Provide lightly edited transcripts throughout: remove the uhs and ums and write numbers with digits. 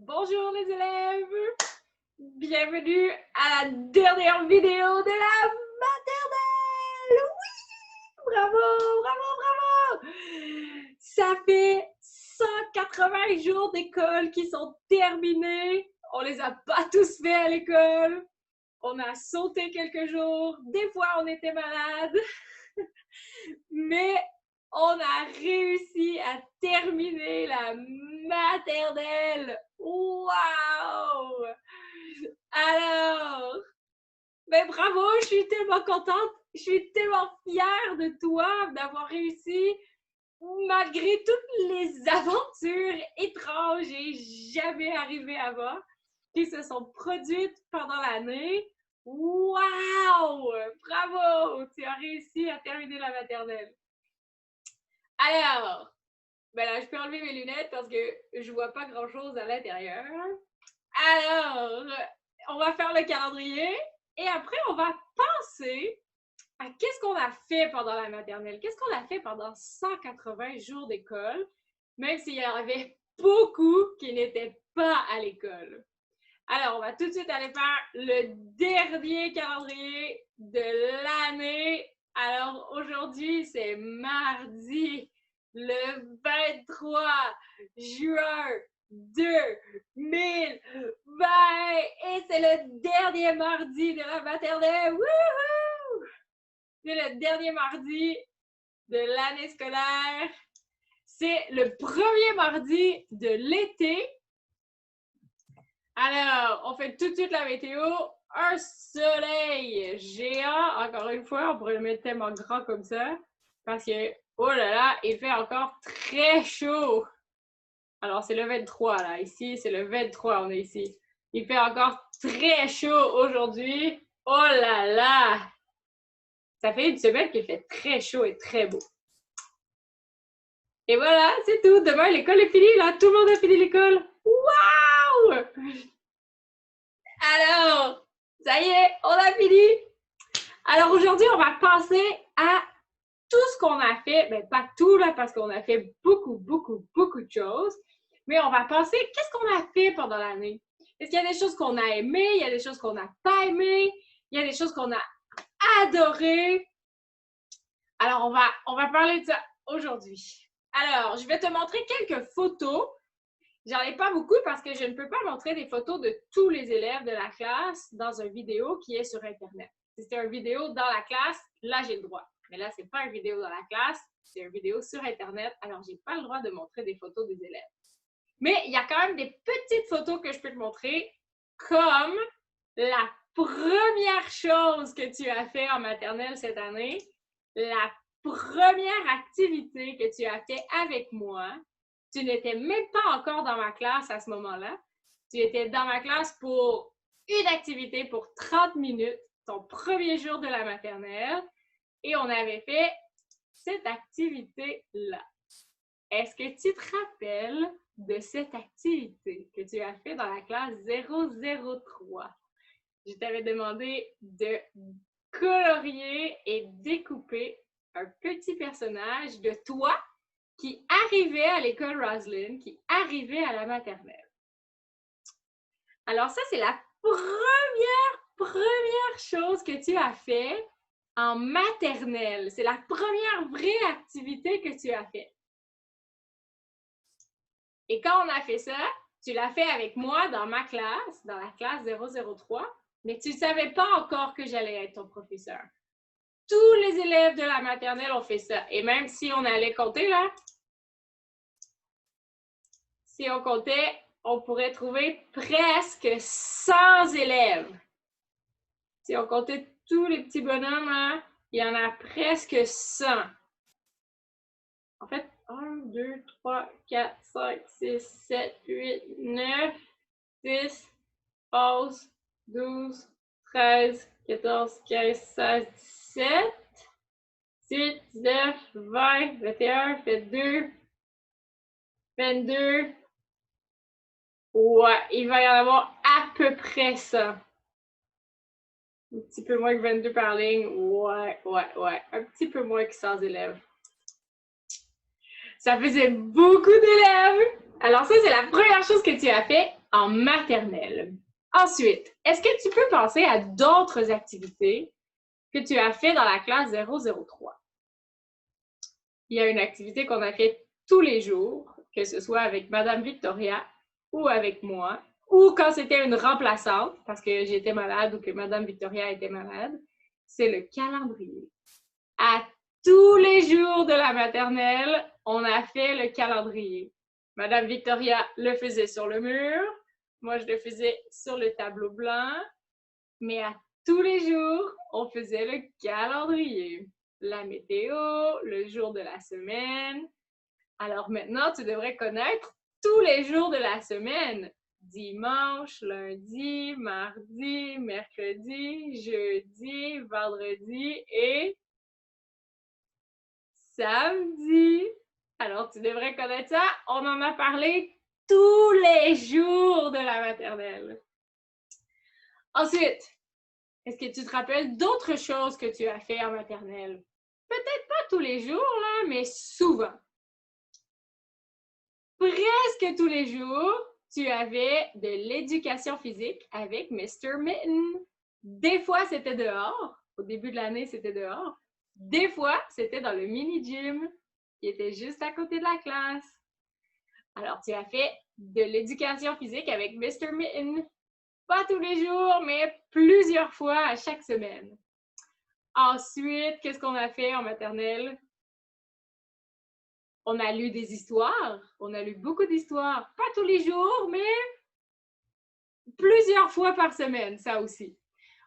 Bonjour les élèves! Bienvenue à la dernière vidéo de la maternelle! Oui! Bravo, bravo, bravo! Ça fait 180 jours d'école qui sont terminés. On les a pas tous fait à l'école. On a sauté quelques jours. Des fois, on était malade. Mais on a réussi à terminer la maternelle. Wow! Alors, ben bravo, je suis tellement contente, je suis tellement fière de toi d'avoir réussi malgré toutes les aventures étranges et jamais arrivées avant qui se sont produites pendant l'année. Wow! Bravo! Tu as réussi à terminer la maternelle. Alors, ben là, je peux enlever mes lunettes parce que je vois pas grand-chose à l'intérieur. Alors, on va faire le calendrier et après, on va penser à qu'est-ce qu'on a fait pendant la maternelle. Qu'est-ce qu'on a fait pendant 180 jours d'école, même s'il y en avait beaucoup qui n'étaient pas à l'école. Alors, on va tout de suite aller faire le dernier calendrier de l'année. Alors, aujourd'hui, c'est mardi, le 23 juin 2020 et c'est le dernier mardi de la maternelle. Wouhou! C'est le dernier mardi de l'année scolaire. C'est le premier mardi de l'été. Alors, on fait tout de suite la météo. Un soleil géant. Encore une fois, on pourrait le mettre tellement grand comme ça. Parce que, oh là là, il fait encore très chaud. Alors, c'est le 23, là. Ici, c'est le 23, on est ici. Il fait encore très chaud aujourd'hui. Oh là là! Ça fait une semaine qu'il fait très chaud et très beau. Et voilà, c'est tout. Demain, l'école est finie, là. Tout le monde a fini l'école. Waouh! Alors, ça y est, on a fini. Alors aujourd'hui, on va penser à tout ce qu'on a fait. Ben, pas tout, là, parce qu'on a fait beaucoup de choses. Mais on va penser, qu'est-ce qu'on a fait pendant l'année? Est-ce qu'il y a des choses qu'on a aimées? Il y a des choses qu'on n'a pas aimées? Il y a des choses qu'on a adorées? Alors, on va parler de ça aujourd'hui. Alors, je vais te montrer quelques photos. J'en ai pas beaucoup parce que je ne peux pas montrer des photos de tous les élèves de la classe dans une vidéo qui est sur Internet. Si c'est une vidéo dans la classe, là, j'ai le droit. Mais là, ce n'est pas une vidéo dans la classe, c'est une vidéo sur Internet, alors je n'ai pas le droit de montrer des photos des élèves. Mais il y a quand même des petites photos que je peux te montrer, comme la première chose que tu as fait en maternelle cette année, la première activité que tu as fait avec moi. Tu n'étais même pas encore dans ma classe à ce moment-là. Tu étais dans ma classe pour une activité pour 30 minutes, ton premier jour de la maternelle, et on avait fait cette activité-là. Est-ce que tu te rappelles de cette activité que tu as fait dans la classe 003? Je t'avais demandé de colorier et découper un petit personnage de toi qui arrivait à l'école Roslyn, qui arrivait à la maternelle. Alors ça, c'est la première chose que tu as fait en maternelle. C'est la première vraie activité que tu as faite. Et quand on a fait ça, tu l'as fait avec moi dans ma classe, dans la classe 003, mais tu ne savais pas encore que j'allais être ton professeur. Tous les élèves de la maternelle ont fait ça. Et même si on allait compter, là, si on comptait, on pourrait trouver presque 100 élèves. Si on comptait tous les petits bonhommes, hein, il y en a presque 100. En fait, 1, 2, 3, 4, 5, 6, 7, 8, 9, 10, 11, 12, 13, 14, 15, 16, 17, 18, 19, 20, 21, 22, 22. Ouais, il va y en avoir à peu près ça. Un petit peu moins que 22 par ligne. Ouais. Un petit peu moins que 100 élèves. Ça faisait beaucoup d'élèves. Alors ça, c'est la première chose que tu as fait. en maternelle. Ensuite, est-ce que tu peux penser à d'autres activités que tu as fait dans la classe 003? Il y a une activité qu'on a fait tous les jours, que ce soit avec Madame Victoria ou avec moi, ou quand c'était une remplaçante, parce que j'étais malade ou que Madame Victoria était malade, c'est le calendrier. À tous les jours de la maternelle, on a fait le calendrier. Madame Victoria le faisait sur le mur, moi je le faisais sur le tableau blanc, mais à tous les jours, on faisait le calendrier. La météo, le jour de la semaine. Alors maintenant, tu devrais connaître tous les jours de la semaine. Dimanche, lundi, mardi, mercredi, jeudi, vendredi et samedi. Alors, tu devrais connaître ça. On en a parlé tous les jours de la maternelle. Ensuite, est-ce que tu te rappelles d'autres choses que tu as fait en maternelle? Peut-être pas tous les jours, là, mais souvent. Presque tous les jours, tu avais de l'éducation physique avec Mr. Mitten. Des fois, c'était dehors. Au début de l'année, c'était dehors. Des fois, c'était dans le mini-gym qui était juste à côté de la classe. Alors, tu as fait de l'éducation physique avec Mr. Mitten. Pas tous les jours, mais plusieurs fois à chaque semaine. Ensuite, qu'est-ce qu'on a fait en maternelle? On a lu des histoires. On a lu beaucoup d'histoires. Pas tous les jours, mais plusieurs fois par semaine, ça aussi.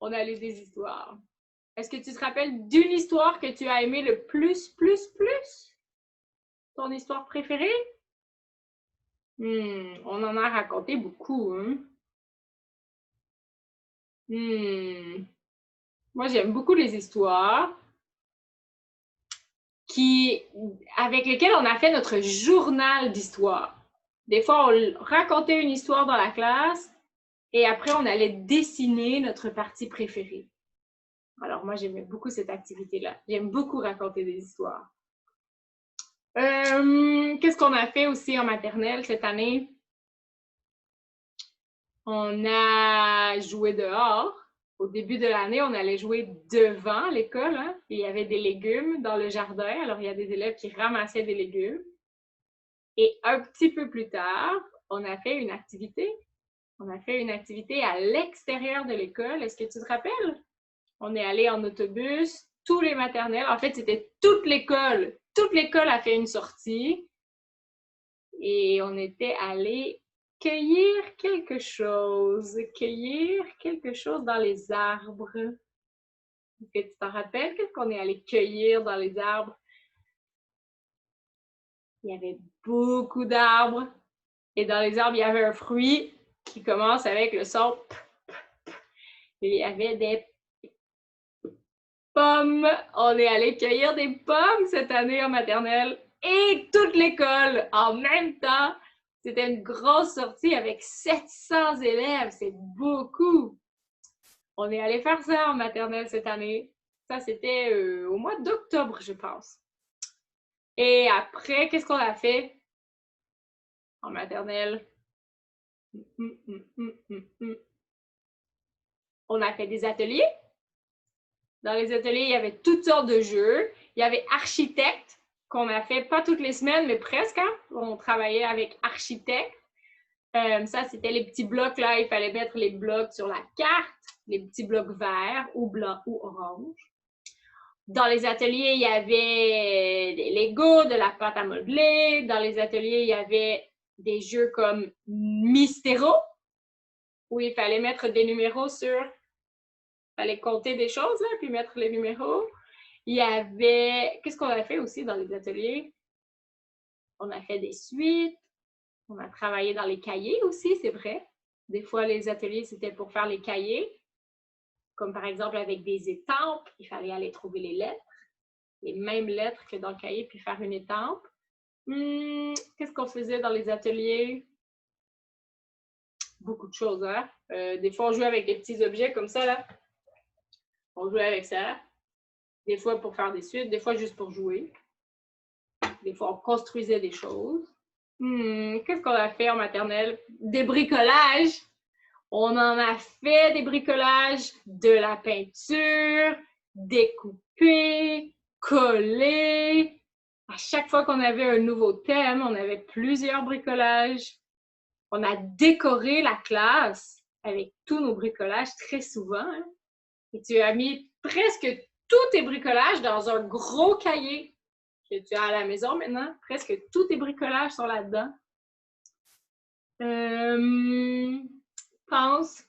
On a lu des histoires. Est-ce que tu te rappelles d'une histoire que tu as aimé le plus? Ton histoire préférée? On en a raconté beaucoup, hein? Moi, j'aime beaucoup les histoires avec lesquelles on a fait notre journal d'histoire. Des fois, on racontait une histoire dans la classe et après, on allait dessiner notre partie préférée. Alors, moi, j'aimais beaucoup cette activité-là. J'aime beaucoup raconter des histoires. Qu'est-ce qu'on a fait aussi en maternelle cette année? On a joué dehors. Au début de l'année, on allait jouer devant l'école. Hein? Il y avait des légumes dans le jardin. Alors, il y a des élèves qui ramassaient des légumes. Et un petit peu plus tard, on a fait une activité. On a fait une activité à l'extérieur de l'école. Est-ce que tu te rappelles? On est allé en autobus, tous les maternelles. En fait, c'était toute l'école. Toute l'école a fait une sortie. Et on était allé cueillir quelque chose. Cueillir quelque chose dans les arbres. Est-ce que tu t'en rappelles? Qu'est-ce qu'on est allé cueillir dans les arbres? Il y avait beaucoup d'arbres. Et dans les arbres, il y avait un fruit qui commence avec le son p, p, p. Il y avait des pommes. On est allé cueillir des pommes cette année en maternelle et toute l'école en même temps. C'était une grosse sortie avec 700 élèves. C'est beaucoup. On est allé faire ça en maternelle cette année. Ça, c'était au mois d'octobre, je pense. Et après, qu'est-ce qu'on a fait en maternelle? On a fait des ateliers. Dans les ateliers, il y avait toutes sortes de jeux. Il y avait architecte qu'on a fait, pas toutes les semaines, mais presque. Hein? On travaillait avec architecte. Ça, c'était les petits blocs là. Il fallait mettre les blocs sur la carte, les petits blocs verts ou blancs ou orange. Dans les ateliers, il y avait des Legos, de la pâte à modeler. Dans les ateliers, il y avait des jeux comme Mystero, où il fallait mettre des numéros sur... Il fallait compter des choses, là, puis mettre les numéros. Il y avait... Qu'est-ce qu'on a fait aussi dans les ateliers? On a fait des suites. On a travaillé dans les cahiers aussi, c'est vrai. Des fois, les ateliers, c'était pour faire les cahiers. Comme par exemple avec des étampes. Il fallait aller trouver les lettres. Les mêmes lettres que dans le cahier, puis faire une étampe. Qu'est-ce qu'on faisait dans les ateliers? Beaucoup de choses, hein? Des fois, on jouait avec des petits objets comme ça, là. On jouait avec ça. Des fois pour faire des suites, des fois juste pour jouer. Des fois, on construisait des choses. Qu'est-ce qu'on a fait en maternelle? Des bricolages. On en a fait des bricolages, de la peinture, découper, coller. À chaque fois qu'on avait un nouveau thème, on avait plusieurs bricolages. On a décoré la classe avec tous nos bricolages très souvent. Hein? Et tu as mis presque tous tes bricolages dans un gros cahier que tu as à la maison maintenant. Presque tous tes bricolages sont là-dedans. Pense.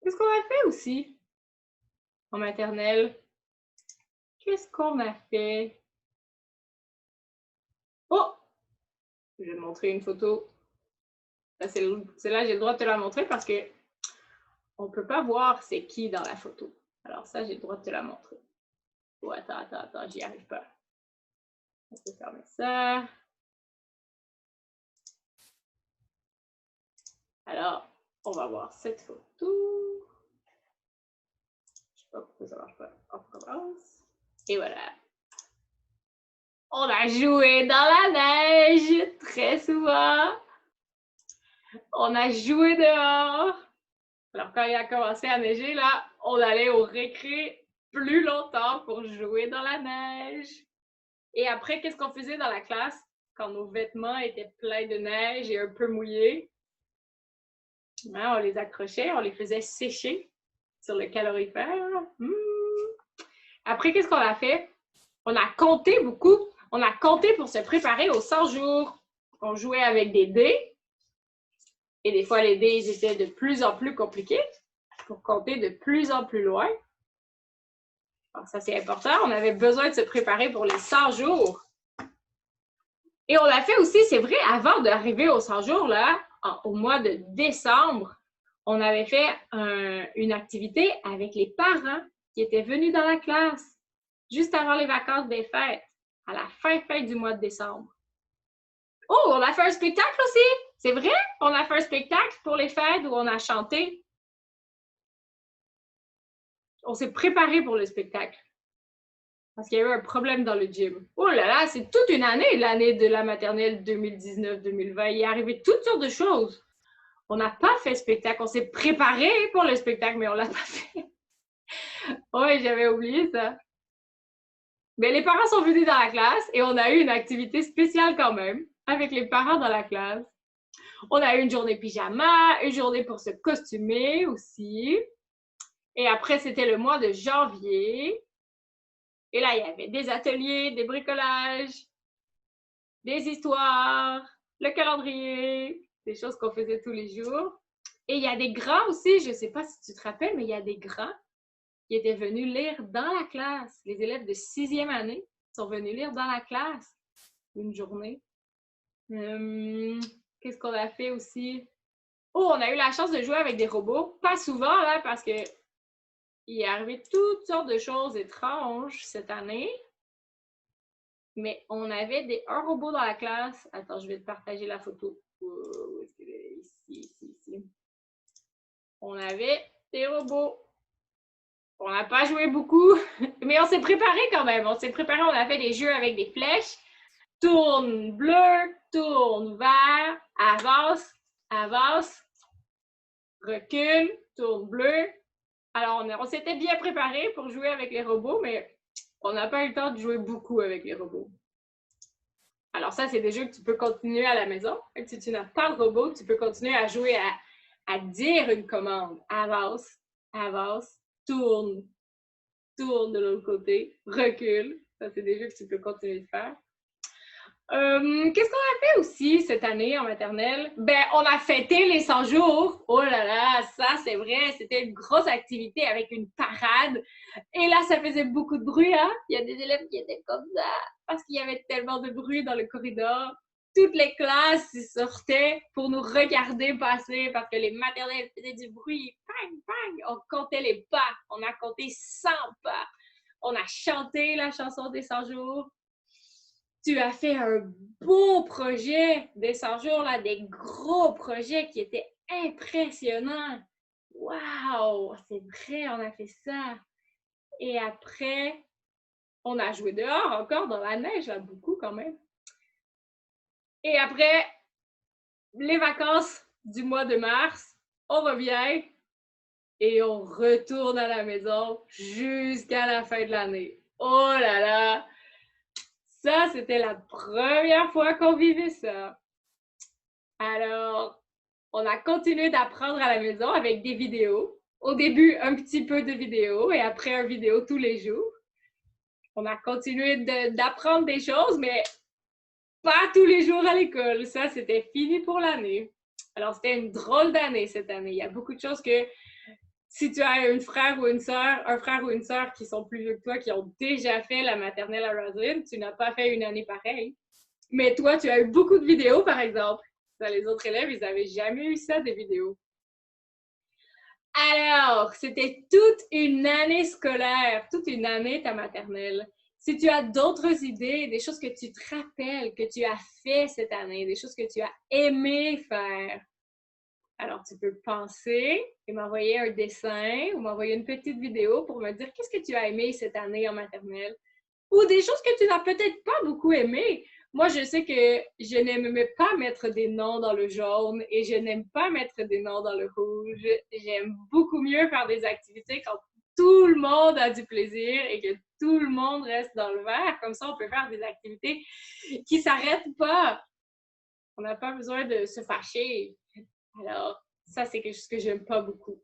Qu'est-ce qu'on a fait aussi en maternelle? Qu'est-ce qu'on a fait? Oh! Je vais te montrer une photo. Celle-là, j'ai le droit de te la montrer parce que on ne peut pas voir c'est qui dans la photo. Alors ça, j'ai le droit de te la montrer. Oh, attends, j'y arrive pas. On peut fermer ça. Alors, on va voir cette photo. Je sais pas pourquoi ça marche pas. On recommence. Et voilà. On a joué dans la neige très souvent. On a joué dehors. Alors, quand il a commencé à neiger, là, on allait au récré plus longtemps pour jouer dans la neige. Et après, qu'est-ce qu'on faisait dans la classe quand nos vêtements étaient pleins de neige et un peu mouillés? Hein, on les accrochait, on les faisait sécher sur le calorifère. Après, qu'est-ce qu'on a fait? On a compté beaucoup. On a compté pour se préparer aux 100 jours. On jouait avec des dés. Et des fois, les dés étaient de plus en plus compliqués pour compter de plus en plus loin. Alors, ça, c'est important. On avait besoin de se préparer pour les 100 jours. Et on l'a fait aussi, c'est vrai, avant d'arriver aux 100 jours, là, au mois de décembre, on avait fait une activité avec les parents qui étaient venus dans la classe juste avant les vacances des fêtes, à la fin du mois de décembre. Oh, on a fait un spectacle aussi! C'est vrai? On a fait un spectacle pour les fêtes où on a chanté. On s'est préparé pour le spectacle. Parce qu'il y a eu un problème dans le gym. Oh là là, c'est toute une année, l'année de la maternelle 2019-2020. Il est arrivé toutes sortes de choses. On n'a pas fait spectacle. On s'est préparé pour le spectacle, mais on l'a pas fait. Oui, j'avais oublié ça. Mais les parents sont venus dans la classe et on a eu une activité spéciale quand même avec les parents dans la classe. On a eu une journée pyjama, une journée pour se costumer aussi. Et après, c'était le mois de janvier. Et là, il y avait des ateliers, des bricolages, des histoires, le calendrier, des choses qu'on faisait tous les jours. Et il y a des grands aussi, je ne sais pas si tu te rappelles, mais il y a des grands qui étaient venus lire dans la classe. Les élèves de 6e année sont venus lire dans la classe une journée. Qu'est-ce qu'on a fait aussi? Oh, on a eu la chance de jouer avec des robots. Pas souvent, là, parce que il est arrivé toutes sortes de choses étranges cette année. Mais on avait un robot dans la classe. Attends, je vais te partager la photo. Ici. On avait des robots. On n'a pas joué beaucoup, mais on s'est préparé quand même. On s'est préparé, on a fait des jeux avec des flèches. Tourne bleu, tourne vert, avance, recule, tourne bleu. Alors, on s'était bien préparé pour jouer avec les robots, mais on n'a pas eu le temps de jouer beaucoup avec les robots. Alors ça, c'est des jeux que tu peux continuer à la maison. Si tu n'as pas de robot, tu peux continuer à jouer à dire une commande. Avance, tourne de l'autre côté, recule. Ça, c'est des jeux que tu peux continuer de faire. Qu'est-ce qu'on a fait aussi cette année en maternelle? Ben, on a fêté les 100 jours. Oh là là, ça c'est vrai, c'était une grosse activité avec une parade. Et là, ça faisait beaucoup de bruit, hein? Il y a des élèves qui étaient comme ça parce qu'il y avait tellement de bruit dans le corridor. Toutes les classes sortaient pour nous regarder passer parce que les maternelles faisaient du bruit. Bang, bang! On comptait les pas. On a compté 100 pas. On a chanté la chanson des 100 jours. Tu as fait un beau projet des 100 jours, là, des gros projets qui étaient impressionnants. Waouh! C'est vrai, on a fait ça. Et après, on a joué dehors encore dans la neige, là, beaucoup quand même. Et après les vacances du mois de mars, on revient et on retourne à la maison jusqu'à la fin de l'année. Oh là là! Ça, c'était la première fois qu'on vivait ça. Alors, on a continué d'apprendre à la maison avec des vidéos. Au début, un petit peu de vidéos et après, une vidéo tous les jours. On a continué d'apprendre des choses, mais pas tous les jours à l'école. Ça, c'était fini pour l'année. Alors, c'était une drôle d'année cette année. Il y a beaucoup de choses que si tu as un frère ou une sœur qui sont plus vieux que toi, qui ont déjà fait la maternelle à Roslyn, tu n'as pas fait une année pareille. Mais toi, tu as eu beaucoup de vidéos, par exemple. Dans les autres élèves, ils n'avaient jamais eu ça, des vidéos. Alors, c'était toute une année scolaire, toute une année ta maternelle. Si tu as d'autres idées, des choses que tu te rappelles, que tu as fait cette année, des choses que tu as aimé faire, alors tu peux penser et m'envoyer un dessin ou m'envoyer une petite vidéo pour me dire qu'est-ce que tu as aimé cette année en maternelle ou des choses que tu n'as peut-être pas beaucoup aimées. Moi, je sais que je n'aimais pas mettre des noms dans le jaune et je n'aime pas mettre des noms dans le rouge. J'aime beaucoup mieux faire des activités quand tout le monde a du plaisir et que tout le monde reste dans le vert. Comme ça, on peut faire des activités qui ne s'arrêtent pas. On n'a pas besoin de se fâcher. Alors, ça, c'est quelque chose que j'aime pas beaucoup.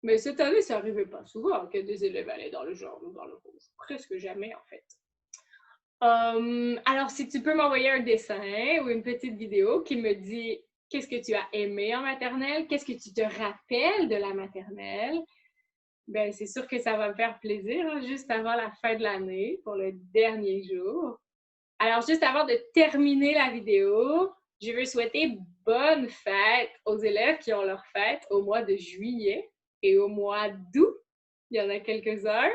Mais cette année, ça n'arrivait pas souvent que des élèves allaient dans le jaune ou dans le rouge. Presque jamais, en fait. Alors, si tu peux m'envoyer un dessin ou une petite vidéo qui me dit qu'est-ce que tu as aimé en maternelle, qu'est-ce que tu te rappelles de la maternelle, ben c'est sûr que ça va me faire plaisir, hein, juste avant la fin de l'année, pour le dernier jour. Alors, juste avant de terminer la vidéo, je veux souhaiter bonne fête aux élèves qui ont leur fête au mois de juillet et au mois d'août. Il y en a quelques-uns.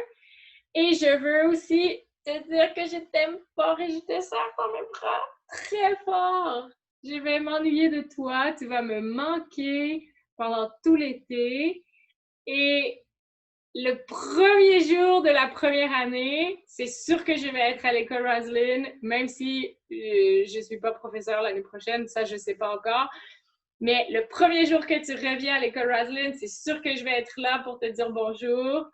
Et je veux aussi te dire que je t'aime fort et je te sers dans mes bras très fort. Je vais m'ennuyer de toi, tu vas me manquer pendant tout l'été. Et le premier jour de la première année, c'est sûr que je vais être à l'école Roslyn, même si je ne suis pas professeure l'année prochaine, ça je ne sais pas encore. Mais le premier jour que tu reviens à l'école Roslyn, c'est sûr que je vais être là pour te dire bonjour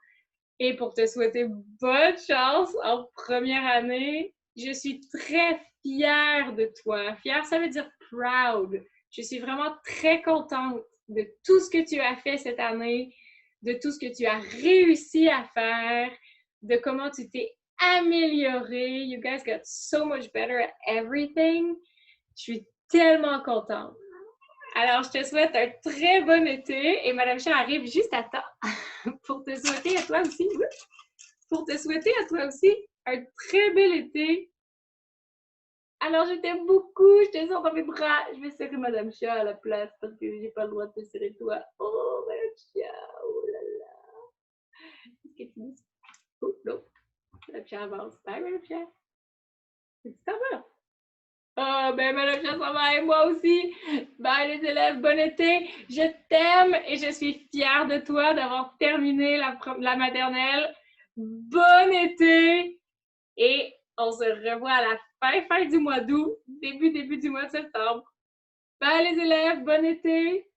et pour te souhaiter bonne chance en première année. Je suis très fière de toi. Fière, ça veut dire proud. Je suis vraiment très contente de tout ce que tu as fait cette année, de tout ce que tu as réussi à faire, de comment tu t'es amélioré. You guys got so much better at everything. Je suis tellement contente. Alors, je te souhaite un très bon été et Madame Chat arrive juste à temps pour te souhaiter à toi aussi, un très bel été. Alors, je t'aime beaucoup, je te sens dans mes bras. Je vais serrer Madame Chat à la place parce que j'ai pas le droit de te serrer toi. Oh, Madame Chat, oh là là. Qu'est-ce que tu dis? Oh, non. Madame Chat avance. Bye, Madame Chat. Tu t'en vas? Oh, ben Madame Chat s'en va et moi aussi. Bye les élèves, bon été. Je t'aime et je suis fière de toi d'avoir terminé la maternelle. Bon été et on se revoit à la fin du mois d'août, début du mois de septembre. Bye les élèves, bon été.